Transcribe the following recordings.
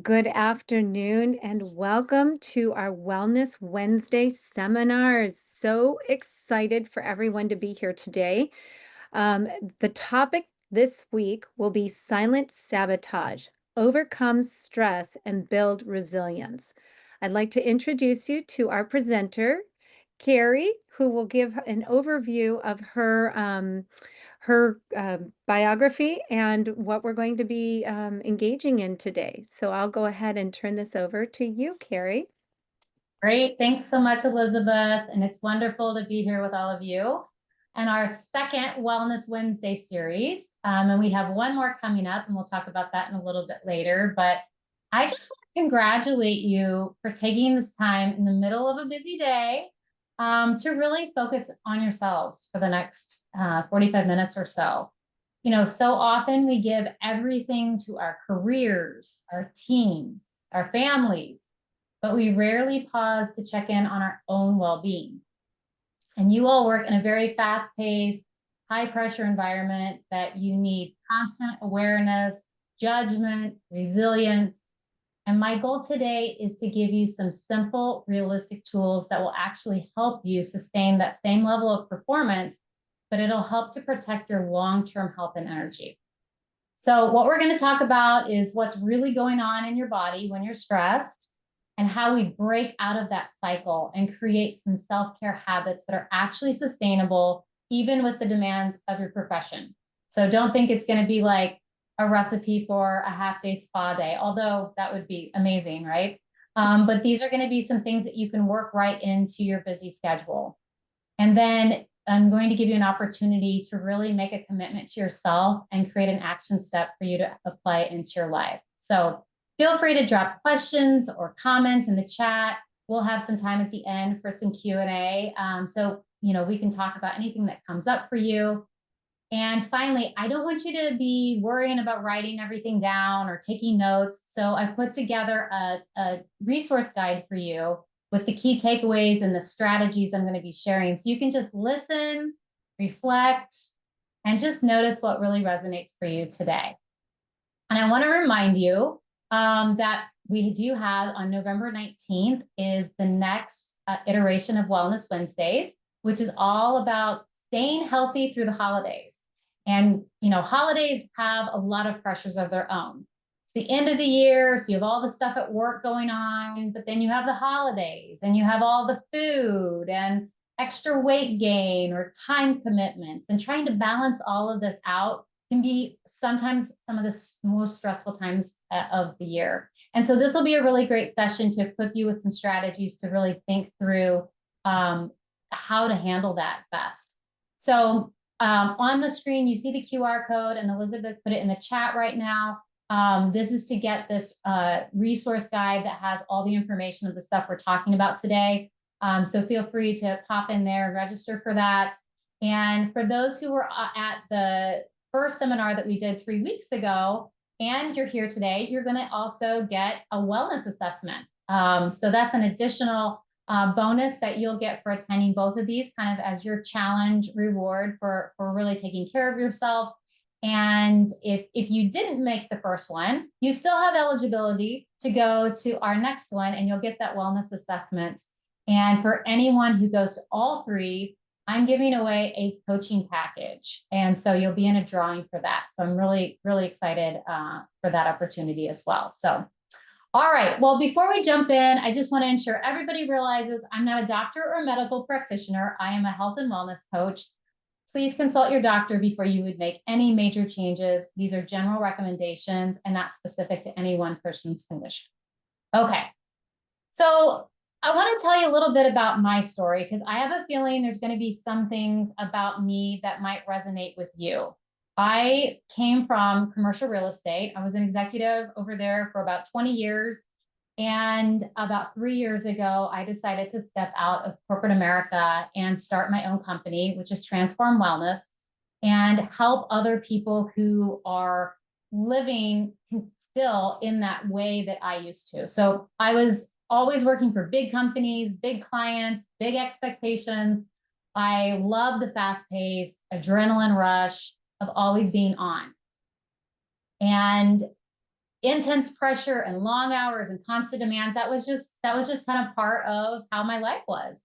Good afternoon and welcome to our Wellness Wednesday seminars. So excited for everyone to be here today. Um, the topic this week will be silent sabotage, overcome stress and build resilience. I'd like to introduce you to our presenter, Carrie, who will give an overview of her biography and what we're going to be engaging in today. So I'll go ahead and turn this over to you, Carrie. Great. Thanks so much, Elizabeth. And it's wonderful to be here with all of you and our second Wellness Wednesday series. And we have one more coming up, and we'll talk about that in a little bit later. But I just want to congratulate you for taking this time in the middle of a busy day to really focus on yourselves for the next 45 minutes or so. You know, so often we give everything to our careers, our teams, our families, but we rarely pause to check in on our own well-being. And you all work in a very fast-paced, high-pressure environment that you need constant awareness, judgment, resilience. And my goal today is to give you some simple, realistic tools that will actually help you sustain that same level of performance, but it'll help to protect your long-term health and energy. So what we're going to talk about is what's really going on in your body when you're stressed, and how we break out of that cycle and create some self-care habits that are actually sustainable, even with the demands of your profession. So don't think it's going to be like a recipe for a half-day spa day, although that would be amazing, right? But these are going to be some things that you can work right into your busy schedule. And then I'm going to give you an opportunity to really make a commitment to yourself and create an action step for you to apply into your life. So feel free to drop questions or comments in the chat. We'll have some time at the end for some Q&A. So, you know, we can talk about anything that comes up for you. And finally, I don't want you to be worrying about writing everything down or taking notes. So I put together a resource guide for you with the key takeaways and the strategies I'm going to be sharing. So you can just listen, reflect, and just notice what really resonates for you today. And I want to remind you that we do have on November 19th is the next iteration of Wellness Wednesdays, which is all about staying healthy through the holidays. And, you know, holidays have a lot of pressures of their own. It's the end of the year, so you have all the stuff at work going on, but then you have the holidays and you have all the food and extra weight gain or time commitments, and trying to balance all of this out can be sometimes some of the most stressful times of the year. And so this will be a really great session to equip you with some strategies to really think through how to handle that best. So on the screen, you see the QR code, and Elizabeth put it in the chat right now. This is to get this resource guide that has all the information of the stuff we're talking about today. So feel free to pop in there and register for that. And for those who were at the first seminar that we did 3 weeks ago, and you're here today, you're going to also get a wellness assessment. So that's an additional bonus that you'll get for attending both of these, kind of as your challenge reward for really taking care of yourself. And if you didn't make the first one, you still have eligibility to go to our next one, and you'll get that wellness assessment. And for anyone who goes to all three, I'm giving away a coaching package. And so you'll be in a drawing for that. So I'm really, really excited for that opportunity as well. So, all right. Well, before we jump in, I just want to ensure everybody realizes I'm not a doctor or a medical practitioner. I am a health and wellness coach. Please consult your doctor before you would make any major changes. These are general recommendations and not specific to any one person's condition. Okay. So I want to tell you a little bit about my story, because I have a feeling there's going to be some things about me that might resonate with you. I came from commercial real estate. I was an executive over there for about 20 years. And about 3 years ago, I decided to step out of corporate America and start my own company, which is Transform Wellness, and help other people who are living still in that way that I used to. So I was always working for big companies, big clients, big expectations. I love the fast-paced adrenaline rush of always being on. And intense pressure and long hours and constant demands, that was just kind of part of how my life was.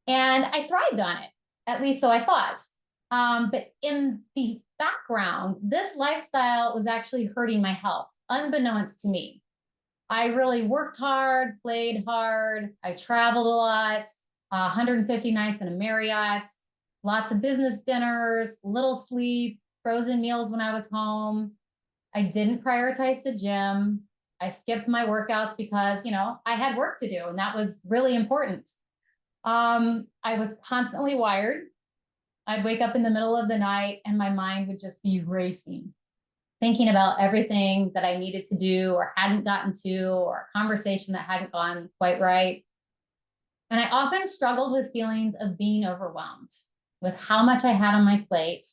And I thrived on it, at least so I thought. But in the background, this lifestyle was actually hurting my health, unbeknownst to me. I really worked hard, played hard. I traveled a lot, 150 nights in a Marriott, lots of business dinners, little sleep, frozen meals when I was home. I didn't prioritize the gym. I skipped my workouts because, I had work to do, and that was really important. I was constantly wired. I'd wake up in the middle of the night and my mind would just be racing, thinking about everything that I needed to do or hadn't gotten to, or a conversation that hadn't gone quite right. And I often struggled with feelings of being overwhelmed with how much I had on my plate,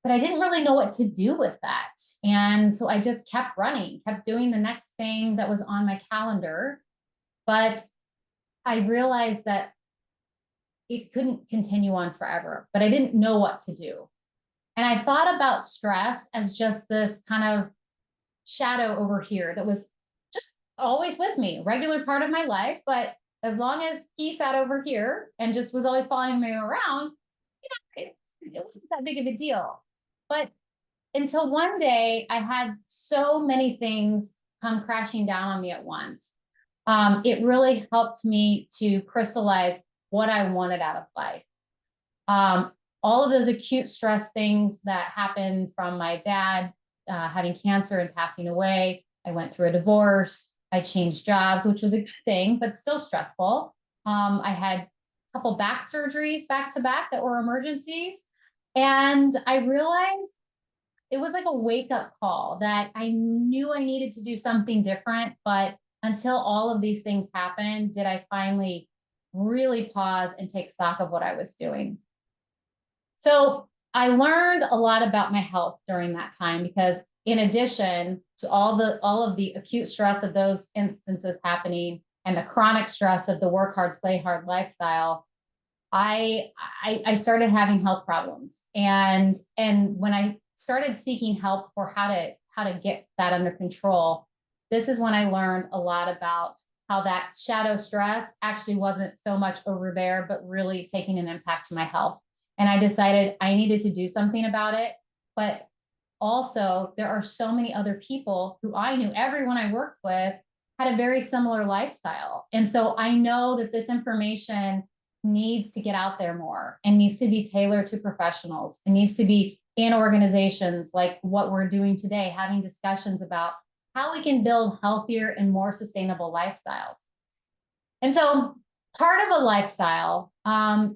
but I didn't really know what to do with that. And so I just kept running, kept doing the next thing that was on my calendar. But I realized that it couldn't continue on forever, but I didn't know what to do. And I thought about stress as just this kind of shadow over here that was just always with me, regular part of my life. But as long as he sat over here and just was always following me around, it wasn't that big of a deal. But until one day I had so many things come crashing down on me at once. It really helped me to crystallize what I wanted out of life. Um, all of those acute stress things that happened from my dad having cancer and passing away. I went through a divorce. I changed jobs, which was a good thing, but still stressful. I had a couple back surgeries back to back that were emergencies. And I realized it was like a wake up call that I knew I needed to do something different. But until all of these things happened, did I finally really pause and take stock of what I was doing. So I learned a lot about my health during that time because in addition to all of the acute stress of those instances happening and the chronic stress of the work hard, play hard lifestyle, I I started having health problems. And when I started seeking help for how to get that under control, this is when I learned a lot about how that shadow stress actually wasn't so much over there, but really taking an impact to my health. And I decided I needed to do something about it. But also, there are so many other people who I knew, everyone I worked with had a very similar lifestyle. And so I know that this information needs to get out there more and needs to be tailored to professionals. It needs to be in organizations like what we're doing today, having discussions about how we can build healthier and more sustainable lifestyles. And so part of a lifestyle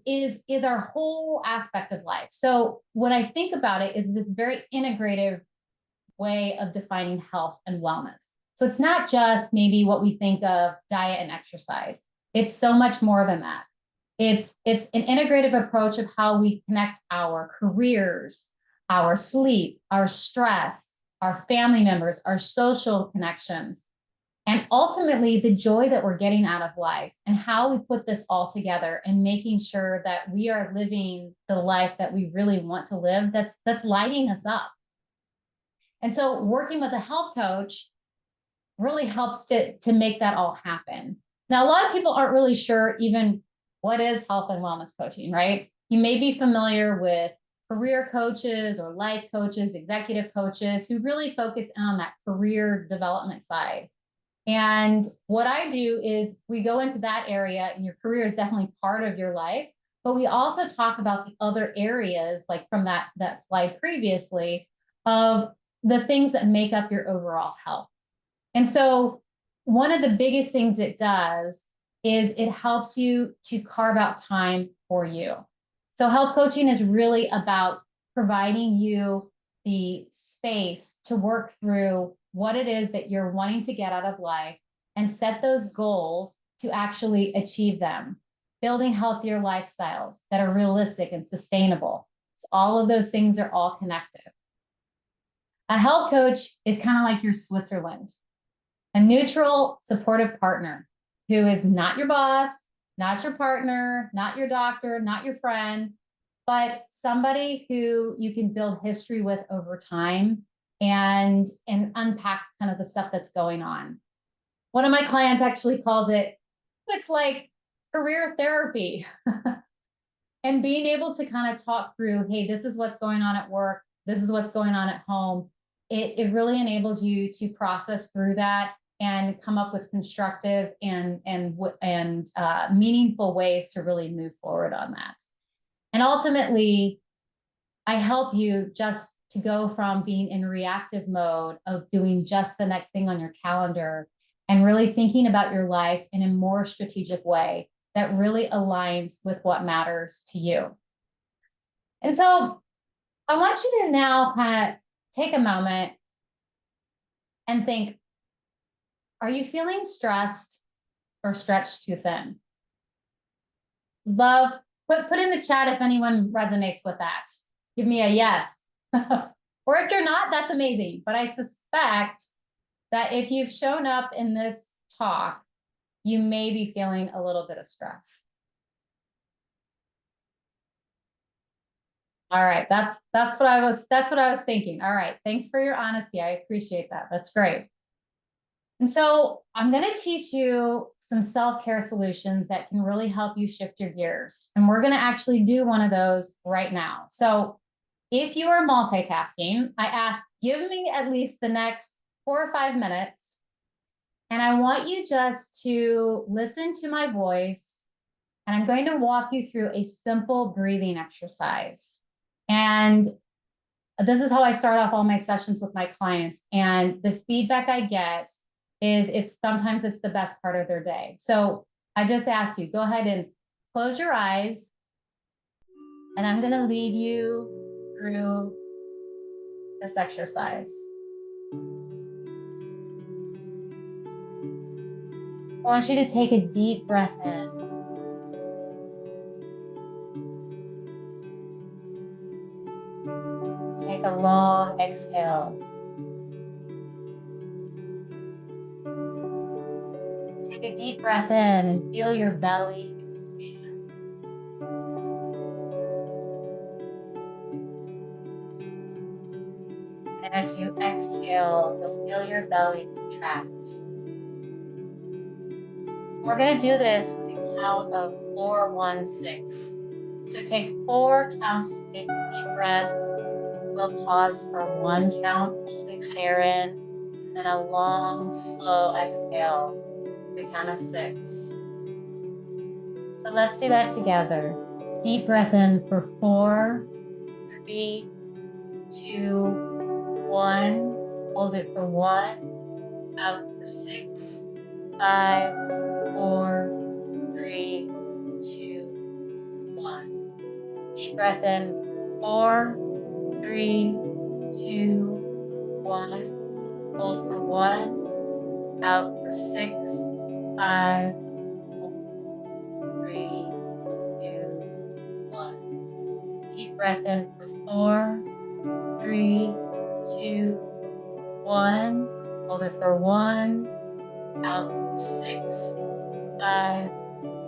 is our whole aspect of life. So when I think about it, is this very integrative way of defining health and wellness. So it's not just maybe what we think of diet and exercise. It's so much more than that. It's an integrative approach of how we connect our careers, our sleep, our stress, our family members, our social connections, and ultimately the joy that we're getting out of life, and how we put this all together and making sure that we are living the life that we really want to live, that's lighting us up. And so working with a health coach really helps to make that all happen. Now, a lot of people aren't really sure even what is health and wellness coaching, right? You may be familiar with career coaches or life coaches, executive coaches who really focus on that career development side. And what I do is we go into that area, and your career is definitely part of your life, but we also talk about the other areas, like from that slide previously, of the things that make up your overall health. And so one of the biggest things it does is it helps you to carve out time for you. So health coaching is really about providing you the space to work through what it is that you're wanting to get out of life and set those goals to actually achieve them, building healthier lifestyles that are realistic and sustainable. So all of those things are all connected. A health coach is kind of like your Switzerland, a neutral, supportive partner who is not your boss, not your partner, not your doctor, not your friend, but somebody who you can build history with over time and unpack kind of the stuff that's going on. One of my clients actually calls it's like career therapy. And being able to kind of talk through, hey, this is what's going on at work, this is what's going on at home. It really enables you to process through that and come up with constructive and meaningful ways to really move forward on that. And ultimately, I help you just to go from being in reactive mode of doing just the next thing on your calendar and really thinking about your life in a more strategic way that really aligns with what matters to you. And so I want you to now kind of take a moment and think, are you feeling stressed or stretched too thin? Love, put in the chat if anyone resonates with that. Give me a yes. Or if you're not, that's amazing. But I suspect that if you've shown up in this talk, you may be feeling a little bit of stress. All right, that's what I was thinking. All right, thanks for your honesty. I appreciate that. That's great. And so I'm going to teach you some self-care solutions that can really help you shift your gears. And we're going to actually do one of those right now. So if you are multitasking, I ask, give me at least the next 4 or 5 minutes. And I want you just to listen to my voice. And I'm going to walk you through a simple breathing exercise. And this is how I start off all my sessions with my clients. And the feedback I get is sometimes it's the best part of their day. So I just ask you, go ahead and close your eyes. And I'm going to lead you through this exercise. I want you to take a deep breath in. Take a long exhale. Take a deep breath in and feel your belly expand. And as you exhale, you'll feel your belly contract. We're going to do this with a count of 4, 1, 6. So take 4 counts to take a deep breath. We'll pause for 1 count, holding that air in, and then a long, slow exhale to count of 6. So let's do that together. Deep breath in for 4, 3, 2, 1. Hold it for 1. Out for 6, 5, 4, 3, 2, 1. Deep breath in, 4, 3, 2, 1. Hold for 1. Out for 6, 5, 4, 3, 2, 1. Deep breath in for 4, 3, 2, 1. Hold it for 1. Out for 6, 5,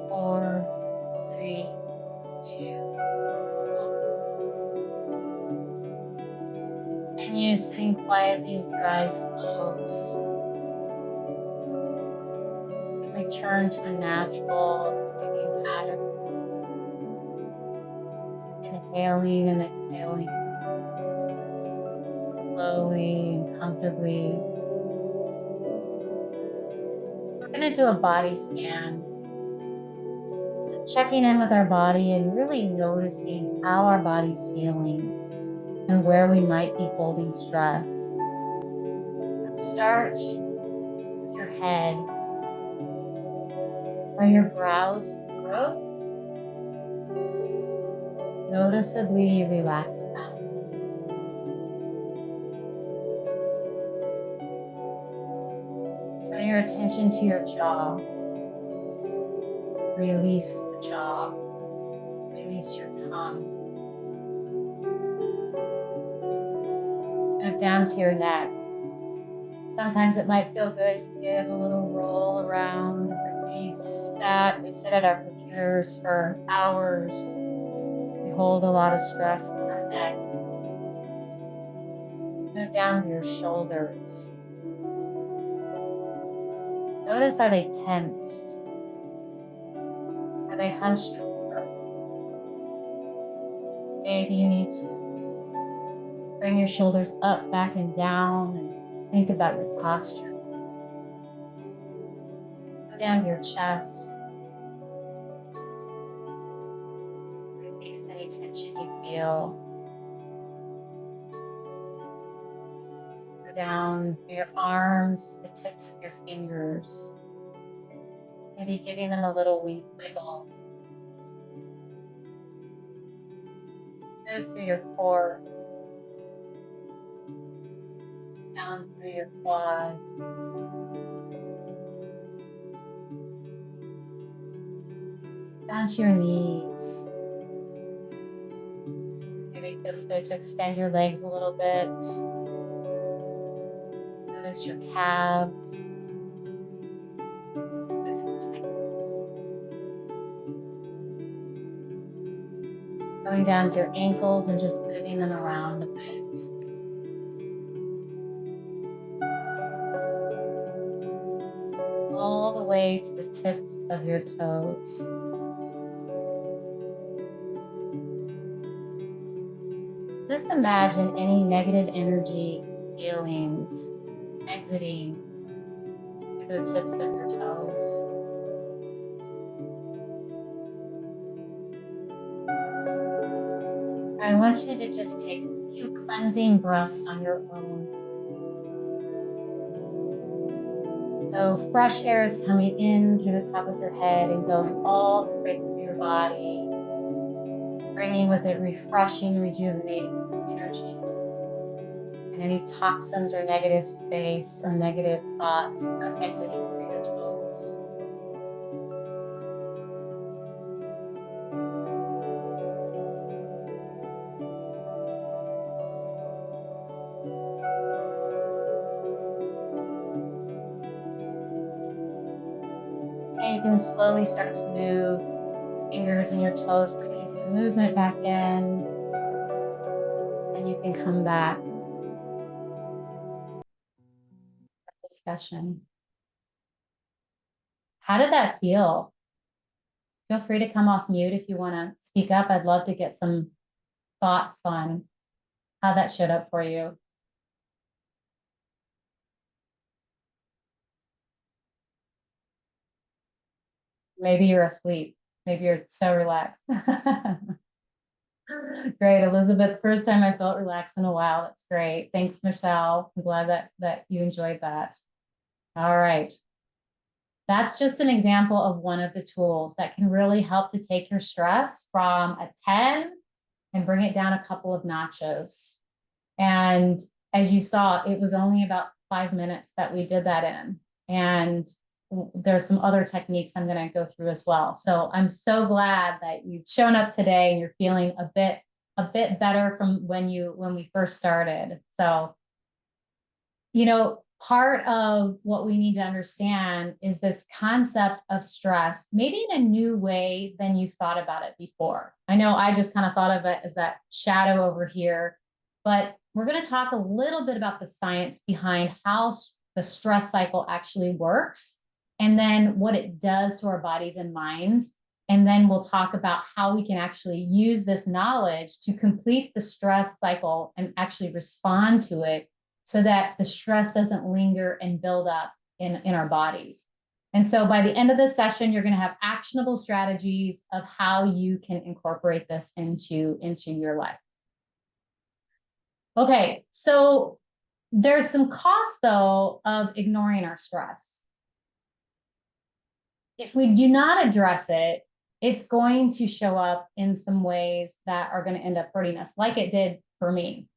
4, 3, 2, 1. And you sitting quietly with your eyes closed. Return to a natural breathing pattern. Inhaling and exhaling slowly and comfortably. We're going to do a body scan, checking in with our body and really noticing how our body's feeling and where we might be holding stress. Let's start with your head. Are your brows furrowed? Noticeably relax them. Turn your attention to your jaw. Release the jaw. Release your tongue. Move down to your neck. Sometimes it might feel good to give a little roll around, release that. We sit at our computers for hours. We hold a lot of stress in our neck. Move down to your shoulders. Notice, are they tensed? Are they hunched over? Maybe you need to bring your shoulders up, back, and down, and think about your posture. Go down to your chest. Release any tension you feel. Go down through your arms, the tips of your fingers. Maybe giving them a little wiggle. Move through your core, down through your quad. Down to your knees. Maybe it feels good to extend your legs a little bit. Notice your calves. Notice the tightness. Going down to your ankles and just moving them around a bit. All the way to the tips of your toes. Just imagine any negative energy, feelings exiting through the tips of your toes. I want you to just take a few cleansing breaths on your own. So fresh air is coming in through the top of your head and going all the way through your body, bringing with it refreshing, rejuvenating energy. And any toxins or negative space or negative thoughts are exiting through your toes. And you can slowly start to move your fingers and your toes, bringing some movement back in. And you can come back to the discussion. How did that feel? Feel free to come off mute if you want to speak up. I'd love to get some thoughts on how that showed up for you. Maybe you're asleep. Maybe you're so relaxed. Great, Elizabeth. First time I felt relaxed in a while. That's great. Thanks, Michelle. I'm glad that you enjoyed that. All right. That's just an example of one of the tools that can really help to take your stress from a 10 and bring it down a couple of notches. And as you saw, it was only about 5 minutes that we did that in. And there's some other techniques I'm going to go through as well. So I'm so glad that you've shown up today and you're feeling a bit better from when we first started. So, part of what we need to understand is this concept of stress, maybe in a new way than you thought about it before. I know I just kind of thought of it as that shadow over here, but we're going to talk a little bit about the science behind how the stress cycle actually works, and then what it does to our bodies and minds. And then we'll talk about how we can actually use this knowledge to complete the stress cycle and actually respond to it so that the stress doesn't linger and build up in our bodies. And so by the end of this session, you're going to have actionable strategies of how you can incorporate this into your life. Okay, so there's some cost, though, of ignoring our stress. If we do not address it, it's going to show up in some ways that are going to end up hurting us, like it did for me.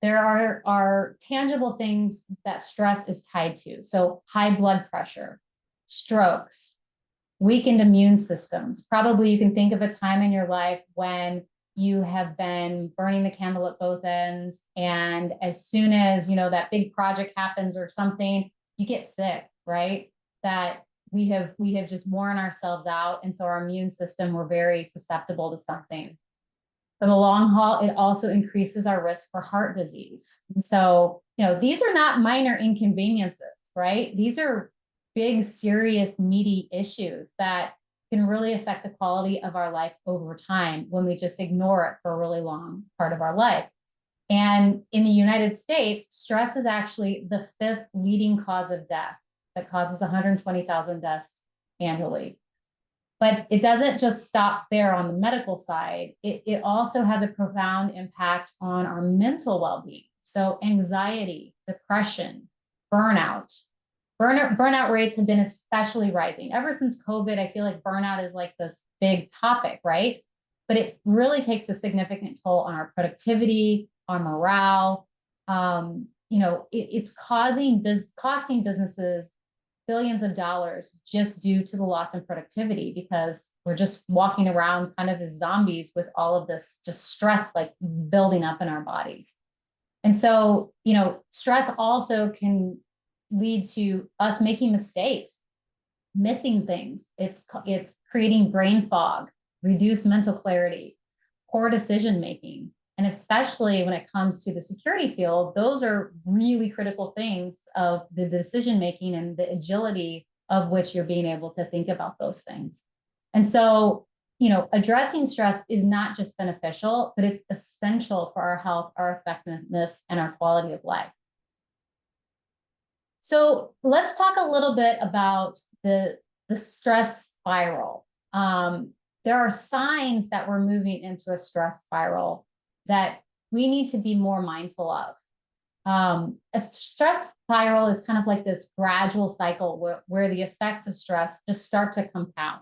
There are tangible things that stress is tied to. So high blood pressure, strokes, weakened immune systems. Probably you can think of a time in your life when you have been burning the candle at both ends. And as soon as, that big project happens or something, you get sick, right? That we have just worn ourselves out. And so our immune system, we're very susceptible to something. For the long haul, it also increases our risk for heart disease. And so, these are not minor inconveniences, right? These are big, serious, meaty issues that can really affect the quality of our life over time when we just ignore it for a really long part of our life. And in the United States, stress is actually the fifth leading cause of death that causes 120,000 deaths annually. But it doesn't just stop there on the medical side. It also has a profound impact on our mental well-being. So anxiety, depression, burnout. Burnout rates have been especially rising. Ever since COVID, I feel like burnout is like this big topic, right? But it really takes a significant toll on our productivity, our morale. It's costing businesses billions of dollars just due to the loss in productivity because we're just walking around kind of as zombies with all of this just stress like building up in our bodies. And so, stress also can lead to us making mistakes, missing things. It's creating brain fog, reduced mental clarity, poor decision making. And especially when it comes to the security field, those are really critical things of the decision making and the agility of which you're being able to think about those things. And so, addressing stress is not just beneficial, but it's essential for our health, our effectiveness, and our quality of life. So let's talk a little bit about the stress spiral. There are signs that we're moving into a stress spiral that we need to be more mindful of. A stress spiral is kind of like this gradual cycle where the effects of stress just start to compound,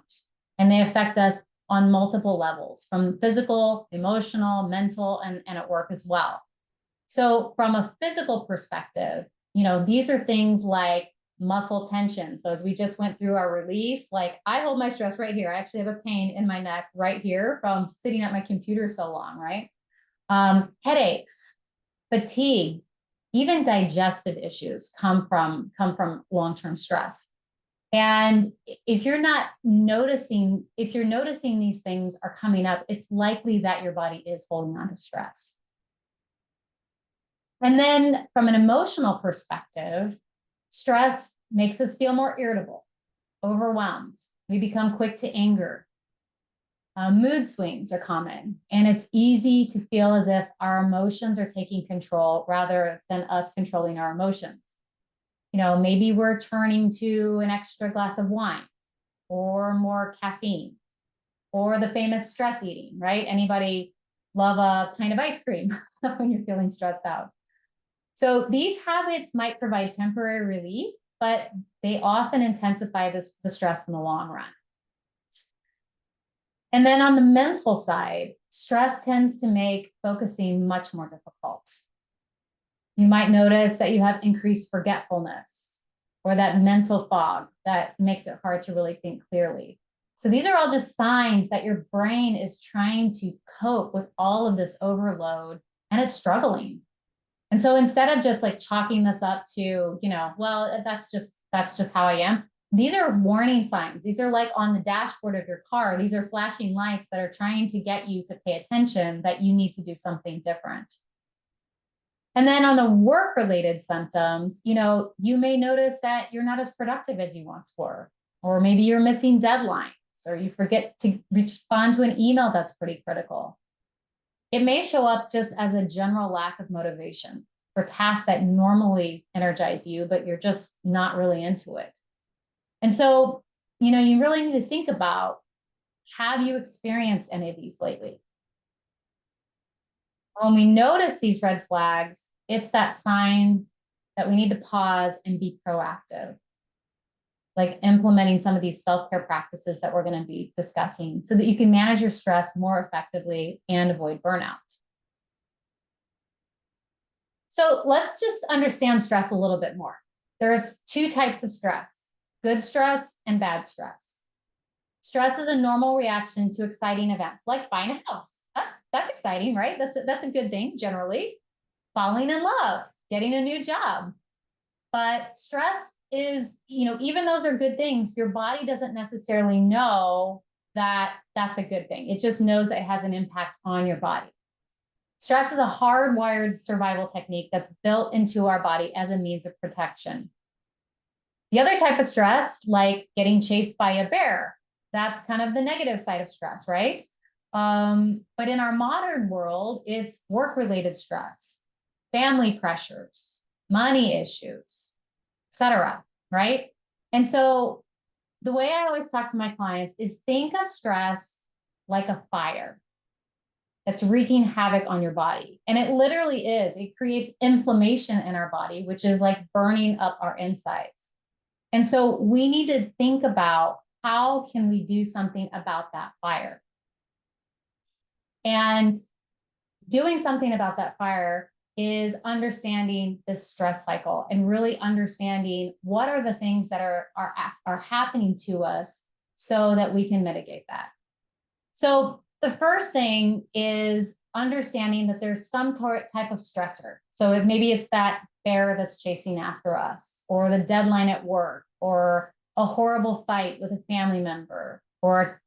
and they affect us on multiple levels, from physical, emotional, mental, and at work as well. So from a physical perspective, these are things like muscle tension. So as we just went through our release, like I hold my stress right here. I actually have a pain in my neck right here from sitting at my computer so long, right? Headaches, fatigue, even digestive issues come from long-term stress. And if you're noticing these things are coming up, it's likely that your body is holding on to stress. And then from an emotional perspective, stress makes us feel more irritable, overwhelmed. We become quick to anger. Mood swings are common, and it's easy to feel as if our emotions are taking control rather than us controlling our emotions. Maybe we're turning to an extra glass of wine or more caffeine or the famous stress eating, right? Anybody love a pint of ice cream when you're feeling stressed out? So these habits might provide temporary relief, but they often intensify the stress in the long run. And then on the mental side, stress tends to make focusing much more difficult. You might notice that you have increased forgetfulness or that mental fog that makes it hard to really think clearly. So these are all just signs that your brain is trying to cope with all of this overload and it's struggling. And so instead of just like chalking this up to, well, that's just how I am. These are warning signs. These are like on the dashboard of your car. These are flashing lights that are trying to get you to pay attention that you need to do something different. And then on the work-related symptoms, you may notice that you're not as productive as you once were, or maybe you're missing deadlines, or you forget to respond to an email that's pretty critical. It may show up just as a general lack of motivation for tasks that normally energize you, but you're just not really into it. And so, you really need to think about, have you experienced any of these lately? When we notice these red flags, it's that sign that we need to pause and be proactive, like implementing some of these self-care practices that we're going to be discussing so that you can manage your stress more effectively and avoid burnout. So let's just understand stress a little bit more. There's two types of stress, good stress and bad stress. Stress is a normal reaction to exciting events, like buying a house. That's exciting, right? That's a good thing generally. Falling in love, getting a new job. But stress is, even those are good things, your body doesn't necessarily know that's a good thing. It just knows that it has an impact on your body. Stress is a hardwired survival technique that's built into our body as a means of protection. The other type of stress, like getting chased by a bear, that's kind of the negative side of stress, right? But in our modern world, it's work-related stress, family pressures, money issues, etc. Right? And so the way I always talk to my clients is think of stress like a fire that's wreaking havoc on your body. And it literally is. It creates inflammation in our body, which is like burning up our insides. And so we need to think about how can we do something about that fire? And doing something about that fire is understanding the stress cycle and really understanding what are the things that are happening to us so that we can mitigate that. So the first thing is understanding that there's some type of stressor. So maybe it's that bear that's chasing after us, or the deadline at work, or a horrible fight with a family member, or a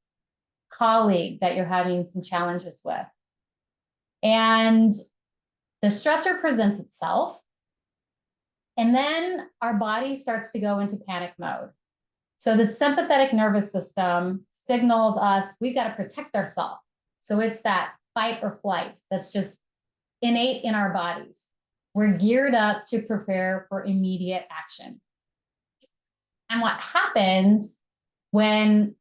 colleague that you're having some challenges with. And the stressor presents itself, and then our body starts to go into panic mode. So the sympathetic nervous system signals us we've got to protect ourselves. So it's that fight or flight that's just innate in our bodies. We're geared up to prepare for immediate action. And what happens when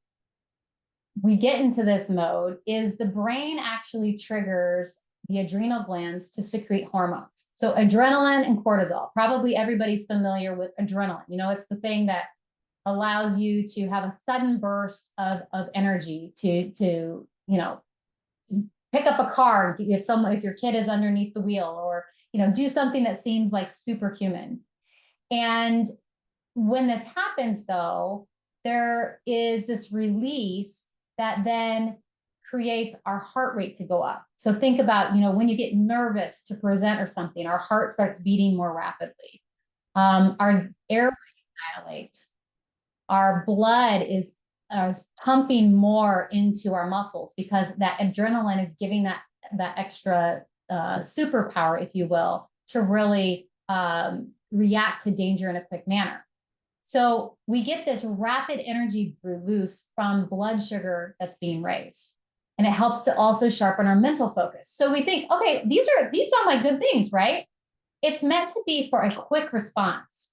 we get into this mode is the brain actually triggers the adrenal glands to secrete hormones. So adrenaline and cortisol, probably everybody's familiar with adrenaline. You know, it's the thing that allows you to have a sudden burst of energy to pick up a car if your kid is underneath the wheel, or do something that seems like superhuman. And when this happens, though, there is this release that then creates our heart rate to go up. So think about, when you get nervous to present or something, our heart starts beating more rapidly. Our airways dilate. Our blood is pumping more into our muscles because that adrenaline is giving that extra superpower, if you will, to really react to danger in a quick manner. So we get this rapid energy boost from blood sugar that's being raised. And it helps to also sharpen our mental focus. So we think, okay, these sound like good things, right? It's meant to be for a quick response.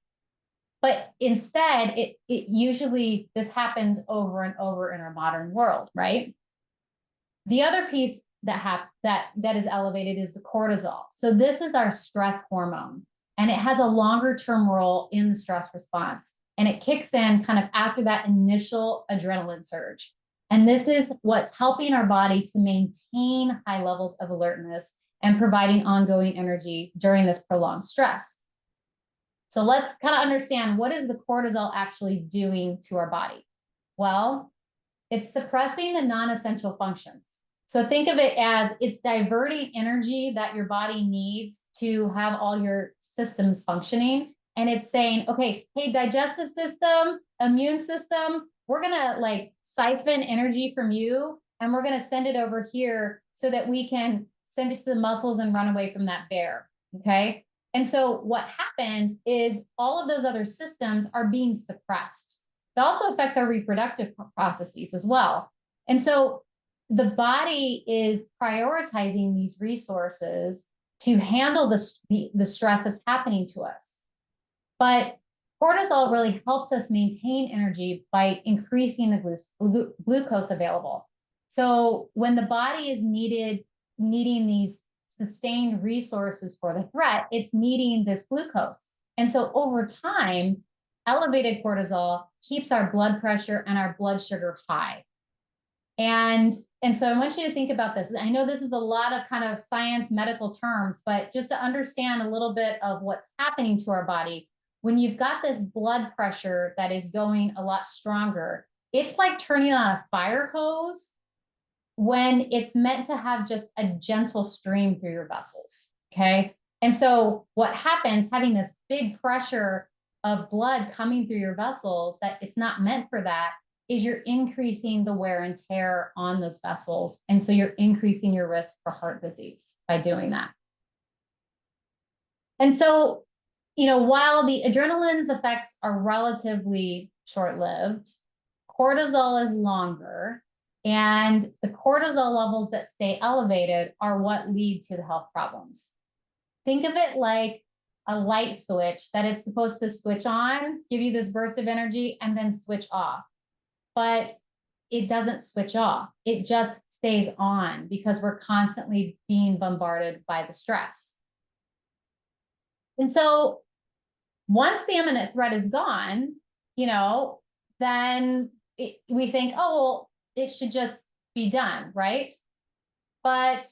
But instead, it usually, this happens over and over in our modern world, right? The other piece that is elevated is the cortisol. So this is our stress hormone, and it has a longer term role in the stress response. And it kicks in kind of after that initial adrenaline surge. And this is what's helping our body to maintain high levels of alertness and providing ongoing energy during this prolonged stress. So let's kind of understand, what is the cortisol actually doing to our body? Well, it's suppressing the non-essential functions. So think of it as it's diverting energy that your body needs to have all your systems functioning. And it's saying, okay, hey, digestive system, immune system, we're going to siphon energy from you, and we're going to send it over here so that we can send it to the muscles and run away from that bear. Okay. And so what happens is all of those other systems are being suppressed. It also affects our reproductive processes as well. And so the body is prioritizing these resources to handle the stress that's happening to us. But cortisol really helps us maintain energy by increasing the glucose available. So when the body is needing these sustained resources for the threat, it's needing this glucose. And so over time, elevated cortisol keeps our blood pressure and our blood sugar high. And so I want you to think about this. I know this is a lot of kind of science, medical terms, but just to understand a little bit of what's happening to our body, when you've got this blood pressure that is going a lot stronger, it's like turning on a fire hose when it's meant to have just a gentle stream through your vessels, okay? And so what happens, having this big pressure of blood coming through your vessels, that it's not meant for that, is you're increasing the wear and tear on those vessels. And so you're increasing your risk for heart disease by doing that. And so, while the adrenaline's effects are relatively short-lived, cortisol is longer, and the cortisol levels that stay elevated are what lead to the health problems. Think of it like a light switch that it's supposed to switch on, give you this burst of energy, and then switch off. But it doesn't switch off. It just stays on because we're constantly being bombarded by the stress. And so once the imminent threat is gone, then we think, oh, well, it should just be done, right? But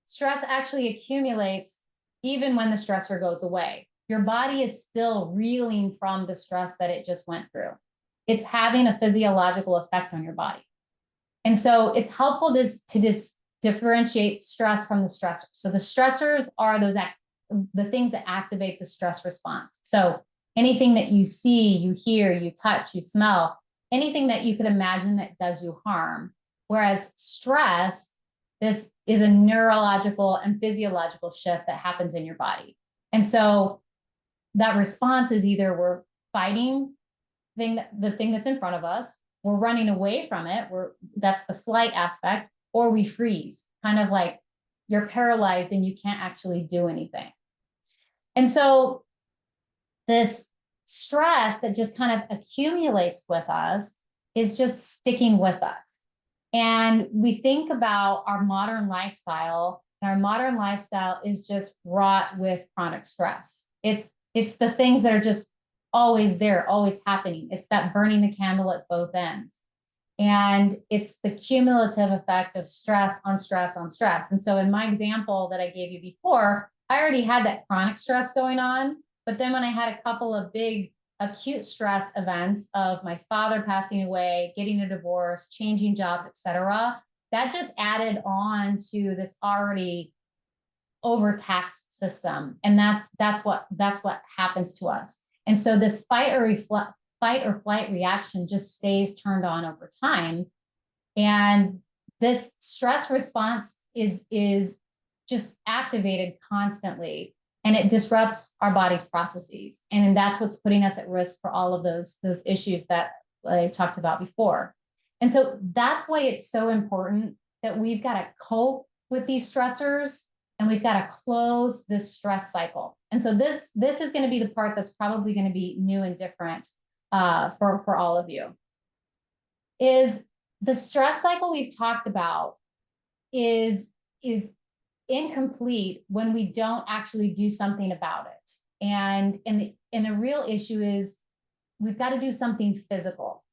stress actually accumulates even when the stressor goes away. Your body is still reeling from the stress that it just went through. It's having a physiological effect on your body. And so it's helpful to differentiate stress from the stressors. So the stressors are the things that activate the stress response. So anything that you see, you hear, you touch, you smell, anything that you could imagine that does you harm. Whereas stress, this is a neurological and physiological shift that happens in your body. And so that response is either we're fighting the thing that's in front of us, we're running away from it, that's the flight aspect, or we freeze, kind of like you're paralyzed and you can't actually do anything. And so this stress that just kind of accumulates with us is just sticking with us. And we think about our modern lifestyle, and our modern lifestyle is just wrought with chronic stress. It's the things that are just always there, always happening. It's that burning the candle at both ends. And it's the cumulative effect of stress on stress on stress. And so in my example that I gave you before, I already had that chronic stress going on. But then when I had a couple of big acute stress events of my father passing away, getting a divorce, changing jobs, etc., that just added on to this already overtaxed system. And that's what happens to us. And so this fight or flight reaction just stays turned on over time. And this stress response is just activated constantly, and it disrupts our body's processes. And that's what's putting us at risk for all of those issues that I talked about before. And so that's why it's so important that we've got to cope with these stressors, and we've got to close this stress cycle. And so this is going to be the part that's probably going to be new and different for all of you. Is the stress cycle we've talked about is incomplete when we don't actually do something about it. And the real issue is we've got to do something physical.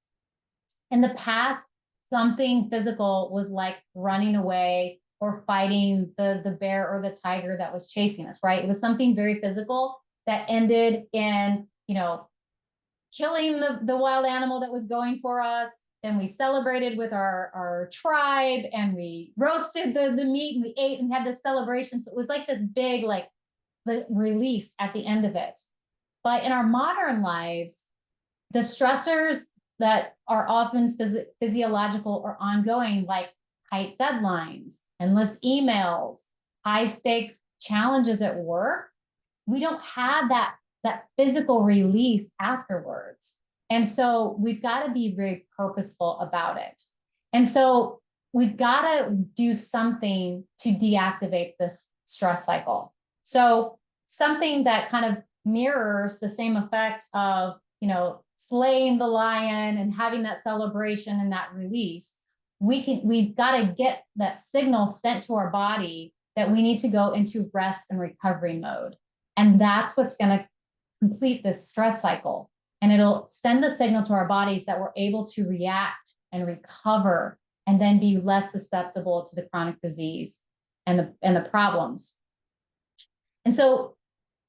In the past, something physical was like running away or fighting the bear or the tiger that was chasing us, right? It was something very physical that ended in, killing the wild animal that was going for us. Then we celebrated with our tribe, and we roasted the meat, and we ate and had this celebration. So it was like this big, like, the release at the end of it. But in our modern lives, the stressors that are often physiological or ongoing, like tight deadlines, endless emails, high stakes challenges at work, we don't have that physical release afterwards. And so we've got to be very purposeful about it. And so we've got to do something to deactivate this stress cycle. So something that kind of mirrors the same effect of, slaying the lion and having that celebration and that release, we've got to get that signal sent to our body that we need to go into rest and recovery mode. And that's what's going to complete this stress cycle. And it'll send the signal to our bodies that we're able to react and recover, and then be less susceptible to the chronic disease and the problems. And so,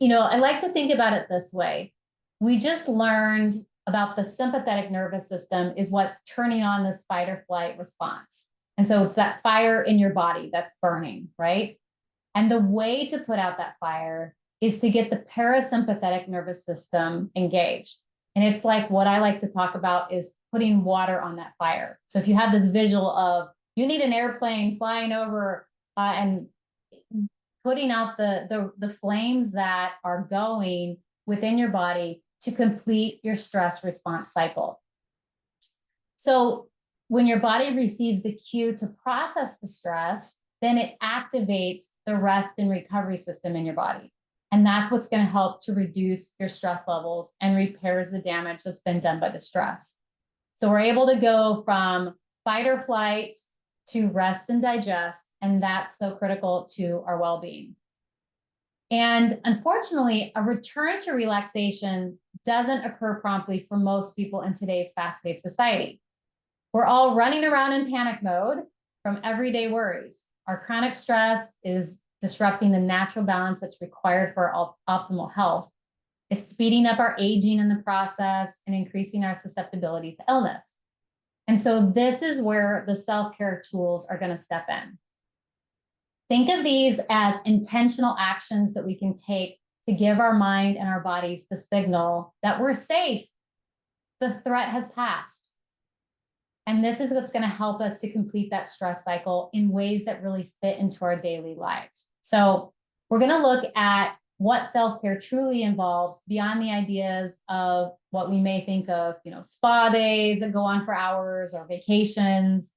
I like to think about it this way. We just learned about the sympathetic nervous system is what's turning on this fight or flight response. And so it's that fire in your body that's burning, right? And the way to put out that fire is to get the parasympathetic nervous system engaged. And it's like what I like to talk about is putting water on that fire. So if you have this visual of you need an airplane flying over and putting out the flames that are going within your body to complete your stress response cycle. So when your body receives the cue to process the stress, then it activates the rest and recovery system in your body. And that's what's going to help to reduce your stress levels and repairs the damage that's been done by the stress. So we're able to go from fight or flight to rest and digest, and that's so critical to our well-being. And unfortunately, a return to relaxation doesn't occur promptly for most people in today's fast-paced society. We're all running around in panic mode from everyday worries. Our chronic stress is disrupting the natural balance that's required for optimal health. It's speeding up our aging in the process and increasing our susceptibility to illness. And so this is where the self-care tools are going to step in. Think of these as intentional actions that we can take to give our mind and our bodies the signal that we're safe. The threat has passed. And this is what's going to help us to complete that stress cycle in ways that really fit into our daily lives. So we're going to look at what self-care truly involves beyond the ideas of what we may think of, spa days that go on for hours or vacations.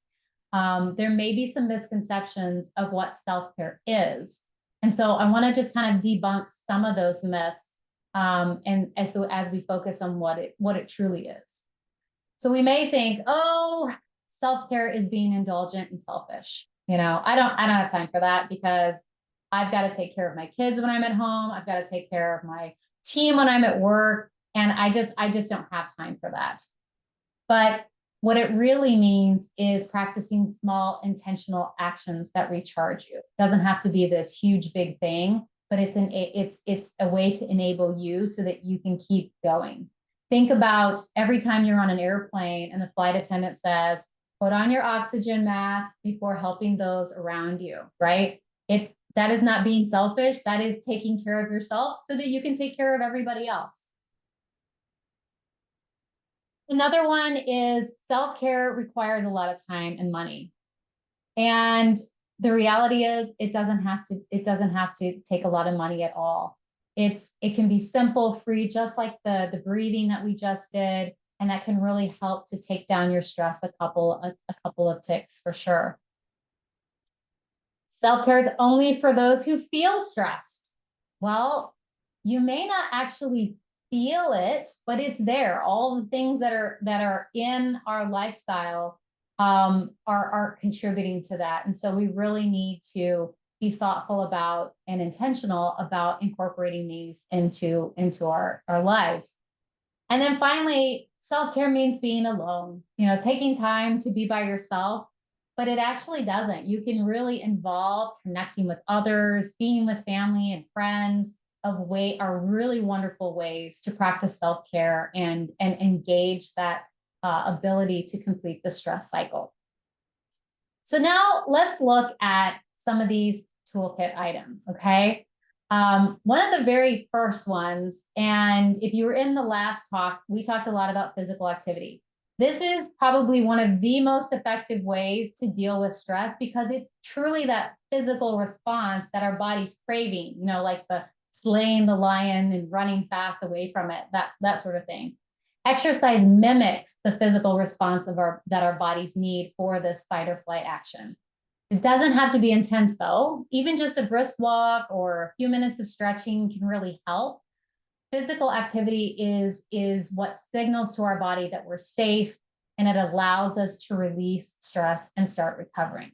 There may be some misconceptions of what self-care is. And so I want to just kind of debunk some of those myths. And so as we focus on what it truly is. So we may think, oh, self-care is being indulgent and selfish. I don't have time for that because I've got to take care of my kids when I'm at home. I've got to take care of my team when I'm at work. And I just don't have time for that. But what it really means is practicing small intentional actions that recharge you. It doesn't have to be this huge, big thing, but it's a way to enable you so that you can keep going. Think about every time you're on an airplane and the flight attendant says, put on your oxygen mask before helping those around you, right? That is not being selfish. That is taking care of yourself so that you can take care of everybody else. Another one is self-care requires a lot of time and money. And the reality is it doesn't have to take a lot of money at all. It can be simple, free, just like the breathing that we just did, and that can really help to take down your stress a couple of ticks for sure. Self-care is only for those who feel stressed. Well, you may not actually feel it, but it's there. All the things that are in our lifestyle are contributing to that. And so we really need to be thoughtful about and intentional about incorporating these into our lives. And then finally, self-care means being alone, taking time to be by yourself, but it actually doesn't. You can really involve connecting with others, being with family and friends are really wonderful ways to practice self-care and engage that ability to complete the stress cycle. So now let's look at some of these toolkit items, okay? One of the very first ones, and if you were in the last talk, we talked a lot about physical activity. This is probably one of the most effective ways to deal with stress because it's truly that physical response that our body's craving, like the slaying the lion and running fast away from it, that sort of thing. Exercise mimics the physical response that our bodies need for this fight or flight action. It doesn't have to be intense though. Even just a brisk walk or a few minutes of stretching can really help. Physical activity is what signals to our body that we're safe, and it allows us to release stress and start recovering.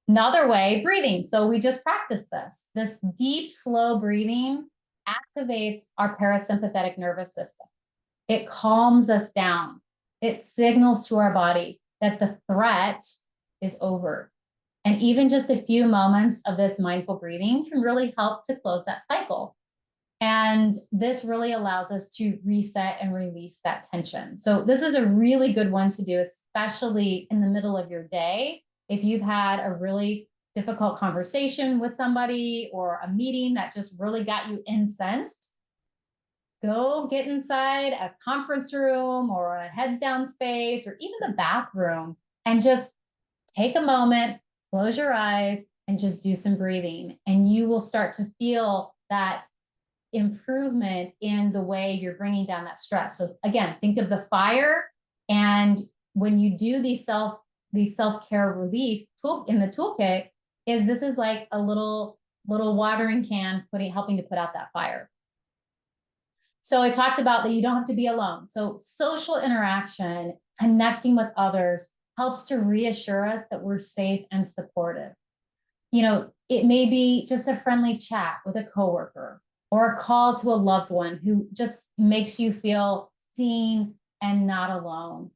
Another way, breathing. So we just practiced this. This deep, slow breathing activates our parasympathetic nervous system. It calms us down. It signals to our body that the threat is over. And even just a few moments of this mindful breathing can really help to close that cycle. And this really allows us to reset and release that tension. So this is a really good one to do, especially in the middle of your day. If you've had a really difficult conversation with somebody or a meeting that just really got you incensed, go get inside a conference room or a heads down space or even the bathroom and just take a moment, close your eyes, and just do some breathing. And you will start to feel that improvement in the way you're bringing down that stress. So again, think of the fire, and when you do these self-care relief tool in the toolkit, this is like a little watering can helping to put out that fire. So I talked about that you don't have to be alone. So social interaction, connecting with others helps to reassure us that we're safe and supportive. It may be just a friendly chat with a coworker or a call to a loved one who just makes you feel seen and not alone.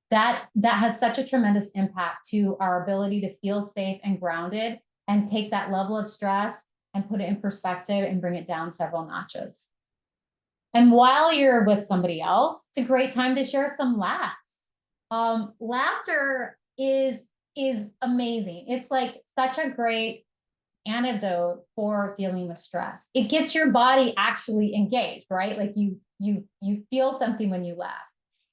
That has such a tremendous impact to our ability to feel safe and grounded and take that level of stress and put it in perspective and bring it down several notches. And while you're with somebody else, it's a great time to share some laughs. Laughter is amazing. It's like such a great antidote for dealing with stress. It gets your body actually engaged, right? Like you feel something when you laugh.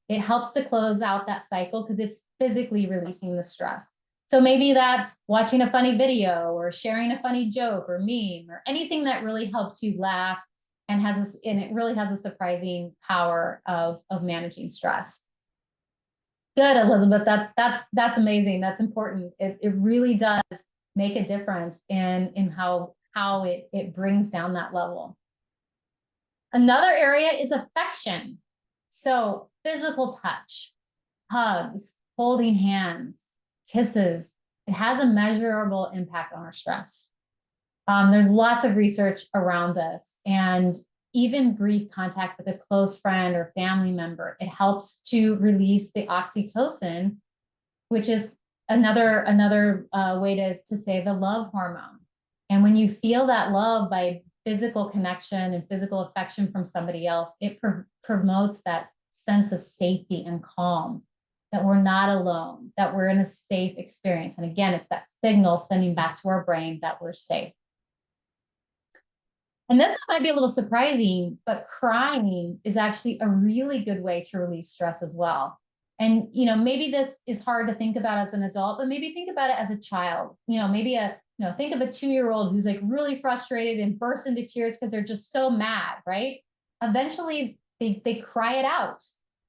It helps to close out that cycle because it's physically releasing the stress. So maybe that's watching a funny video or sharing a funny joke or meme or anything that really helps you laugh and it really has a surprising power of managing stress. Good, Elizabeth. That's amazing. That's important. It really does make a difference in how it brings down that level. Another area is affection. So physical touch, hugs, holding hands, kisses. It has a measurable impact on our stress. There's lots of research around this, and even brief contact with a close friend or family member, it helps to release the oxytocin, which is another way to say the love hormone. And when you feel that love by physical connection and physical affection from somebody else, it promotes that sense of safety and calm, that we're not alone, that we're in a safe experience. And again, it's that signal sending back to our brain that we're safe. And this might be a little surprising, but crying is actually a really good way to release stress as well. And, maybe this is hard to think about as an adult, but maybe think about it as a child. Maybe think of a 2-year-old who's like really frustrated and bursts into tears because they're just so mad, right? Eventually they cry it out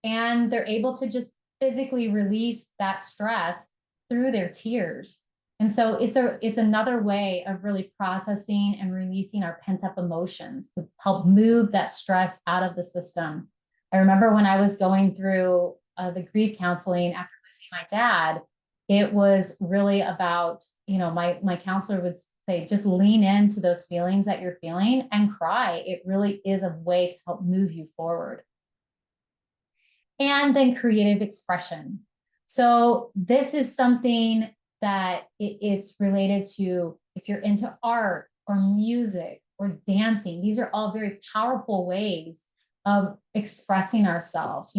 and they're able to just physically release that stress through their tears. And so it's another way of really processing and releasing our pent up emotions to help move that stress out of the system. I remember when I was going through the grief counseling after losing my dad, it was really about, my counselor would say, just lean into those feelings that you're feeling and cry. It really is a way to help move you forward. And then creative expression. So this is something that it's related to if you're into art or music or dancing. These are all very powerful ways of expressing ourselves.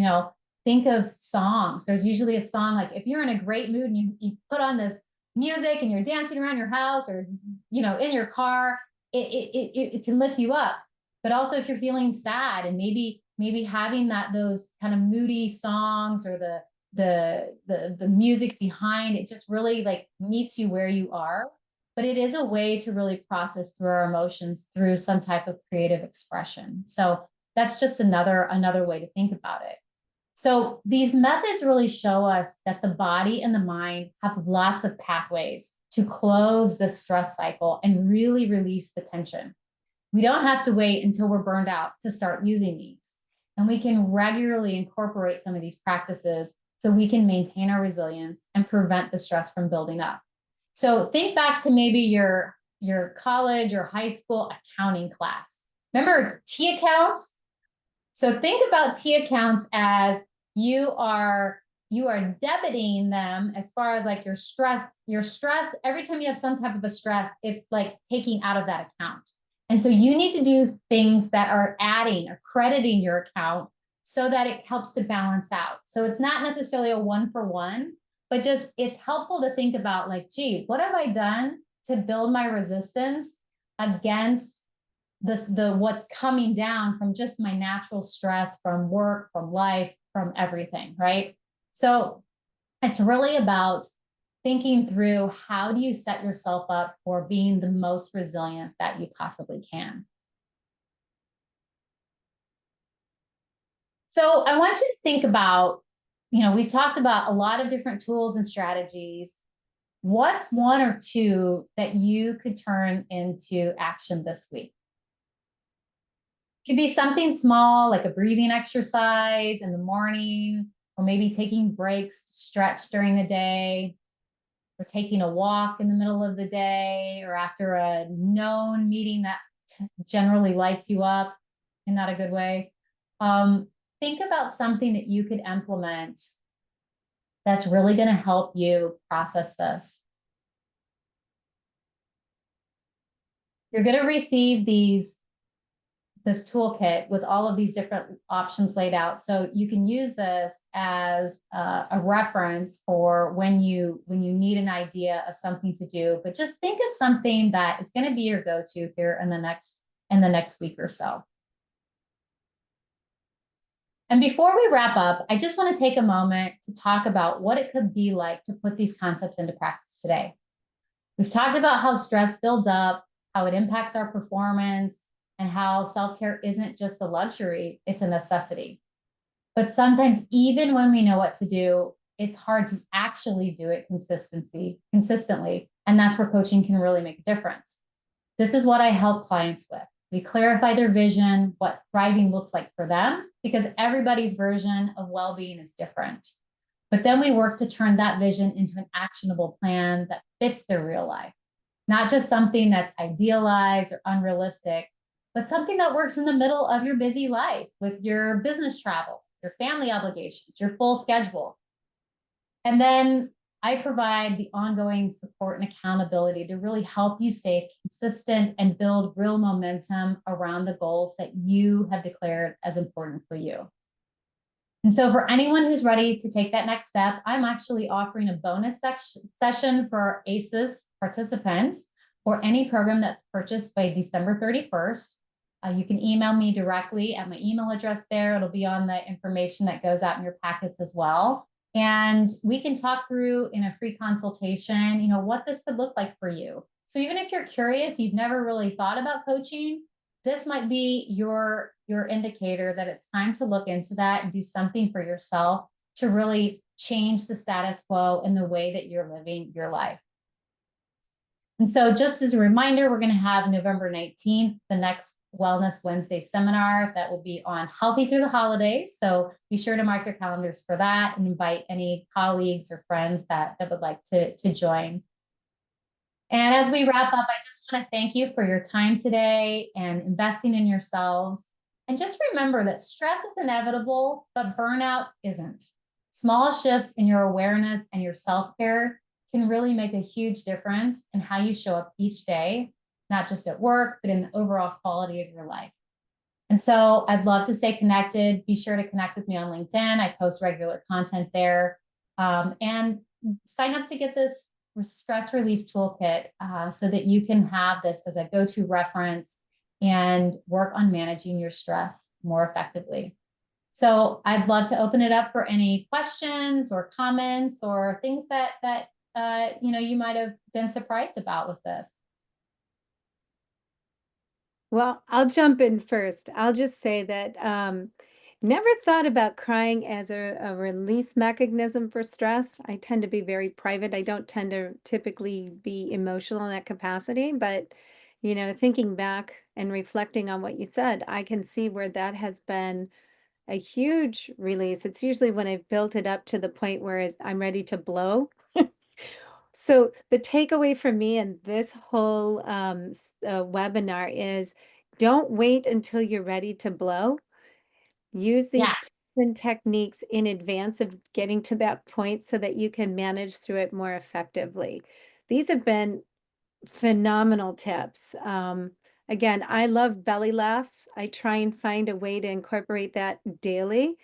Think of songs. There's usually a song, like if you're in a great mood and you put on this music and you're dancing around your house or in your car, it can lift you up. But also if you're feeling sad and maybe having those kind of moody songs or the music behind it just really like meets you where you are. But it is a way to really process through our emotions through some type of creative expression. So that's just another way to think about it. So these methods really show us that the body and the mind have lots of pathways to close the stress cycle and really release the tension. We don't have to wait until we're burned out to start using these. And we can regularly incorporate some of these practices so we can maintain our resilience and prevent the stress from building up. So think back to maybe your college or high school accounting class. Remember T accounts? So think about T accounts as you are debiting them as far as like your stress, every time you have some type of a stress, it's like taking out of that account. And so you need to do things that are adding or crediting your account so that it helps to balance out. So it's not necessarily a 1-for-1, but just it's helpful to think about like, gee, what have I done to build my resistance against the what's coming down from just my natural stress from work, from life, from everything, right? So it's really about thinking through how do you set yourself up for being the most resilient that you possibly can. So I want you to think about, we've talked about a lot of different tools and strategies. What's one or two that you could turn into action this week? Could be something small like a breathing exercise in the morning, or maybe taking breaks to stretch during the day, or taking a walk in the middle of the day, or after a known meeting that generally lights you up in not a good way. Think about something that you could implement that's really going to help you process this. You're going to receive this toolkit with all of these different options laid out. So you can use this as a reference for when you need an idea of something to do, but just think of something that is going to be your go-to here in the next week or so. And before we wrap up, I just want to take a moment to talk about what it could be like to put these concepts into practice today. We've talked about how stress builds up, how it impacts our performance, and how self-care isn't just a luxury, it's a necessity. But sometimes, even when we know what to do, it's hard to actually do it consistently. And that's where coaching can really make a difference. This is what I help clients with. We clarify their vision, what thriving looks like for them, because everybody's version of well-being is different. But then we work to turn that vision into an actionable plan that fits their real life, not just something that's idealized or unrealistic, but something that works in the middle of your busy life with your business travel, your family obligations, your full schedule. And then I provide the ongoing support and accountability to really help you stay consistent and build real momentum around the goals that you have declared as important for you. And so for anyone who's ready to take that next step, I'm actually offering a bonus session for ASIS participants for any program that's purchased by December 31st. You can email me directly at my email address there. It'll be on the information that goes out in your packets as well. And we can talk through in a free consultation, what this could look like for you. So even if you're curious, you've never really thought about coaching, this might be your indicator that it's time to look into that and do something for yourself to really change the status quo in the way that you're living your life. And so just as a reminder, we're going to have November 19th, the next Wellness Wednesday seminar that will be on healthy through the holidays. So be sure to mark your calendars for that and invite any colleagues or friends that would like to join. And as we wrap up, I just want to thank you for your time today and investing in yourselves. And just remember that stress is inevitable, but burnout isn't. Small shifts in your awareness and your self-care can really make a huge difference in how you show up each day, not just at work, but in the overall quality of your life. And so I'd love to stay connected. Be sure to connect with me on LinkedIn. I post regular content there. And sign up to get this stress relief toolkit so that you can have this as a go-to reference and work on managing your stress more effectively. So I'd love to open it up for any questions or comments or things that you might have been surprised about with this. Well, I'll jump in first. I'll just say that never thought about crying as a release mechanism for stress. I tend to be very private. I don't tend to typically be emotional in that capacity, but thinking back and reflecting on what you said, I can see where that has been a huge release. It's usually when I've built it up to the point where I'm ready to blow. So the takeaway for me in this whole webinar is don't wait until you're ready to blow. Use Yeah. these tips and techniques in advance of getting to that point so that you can manage through it more effectively. These have been phenomenal tips. Again, I love belly laughs. I try and find a way to incorporate that daily.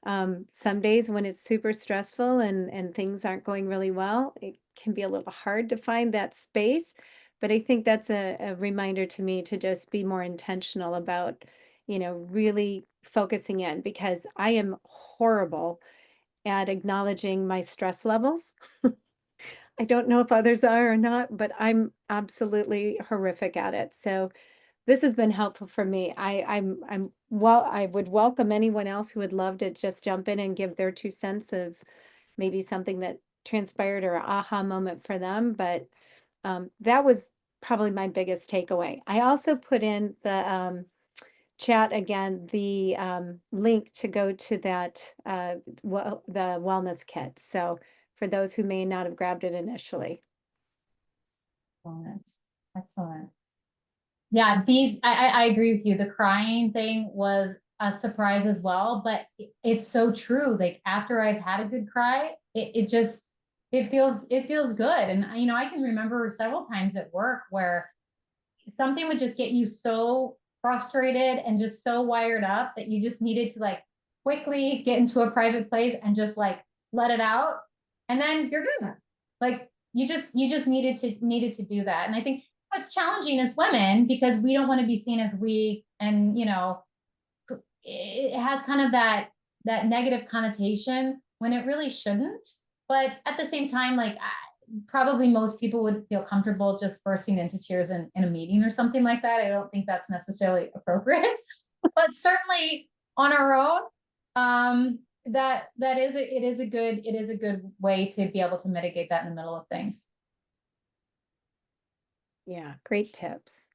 Some days when it's super stressful and things aren't going really well, it can be a little hard to find that space. But I think that's a reminder to me to just be more intentional about, really focusing in because I am horrible at acknowledging my stress levels. I don't know if others are or not, but I'm absolutely horrific at it. So this has been helpful for me. I would welcome anyone else who would love to just jump in and give their 2 cents of maybe something that transpired or a aha moment for them. But that was probably my biggest takeaway. I also put in the chat again the link to go to that the wellness kit. So for those who may not have grabbed it initially. Excellent. Excellent. Yeah, I agree with you. The crying thing was a surprise as well, but it's so true. Like after I've had a good cry, it just it feels good. And I can remember several times at work where something would just get you so frustrated and just so wired up that you just needed to like quickly get into a private place and just like let it out. And then you're good. Like you just needed to do that. And I think what's challenging as women because we don't want to be seen as weak and it has kind of that negative connotation when it really shouldn't. But at the same time, like probably most people would feel comfortable just bursting into tears in a meeting or something like that. I don't think that's necessarily appropriate, but certainly on our own, it is a good way to be able to mitigate that in the middle of things. Yeah, great tips.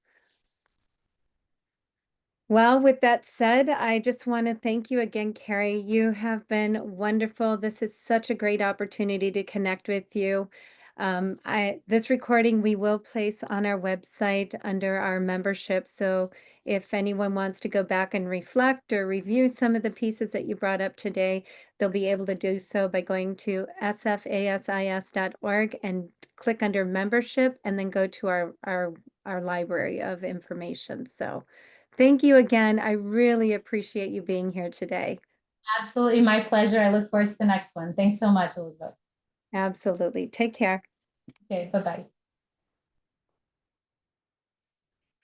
Well, with that said, I just want to thank you again, Carrie. You have been wonderful. This is such a great opportunity to connect with you. This recording we will place on our website under our membership. So if anyone wants to go back and reflect or review some of the pieces that you brought up today, they'll be able to do so by going to sfasis.org and click under membership and then go to our library of information. So thank you again. I really appreciate you being here today. Absolutely my pleasure. I look forward to the next one. Thanks so much, Elizabeth. Absolutely. Take care. Okay, bye-bye.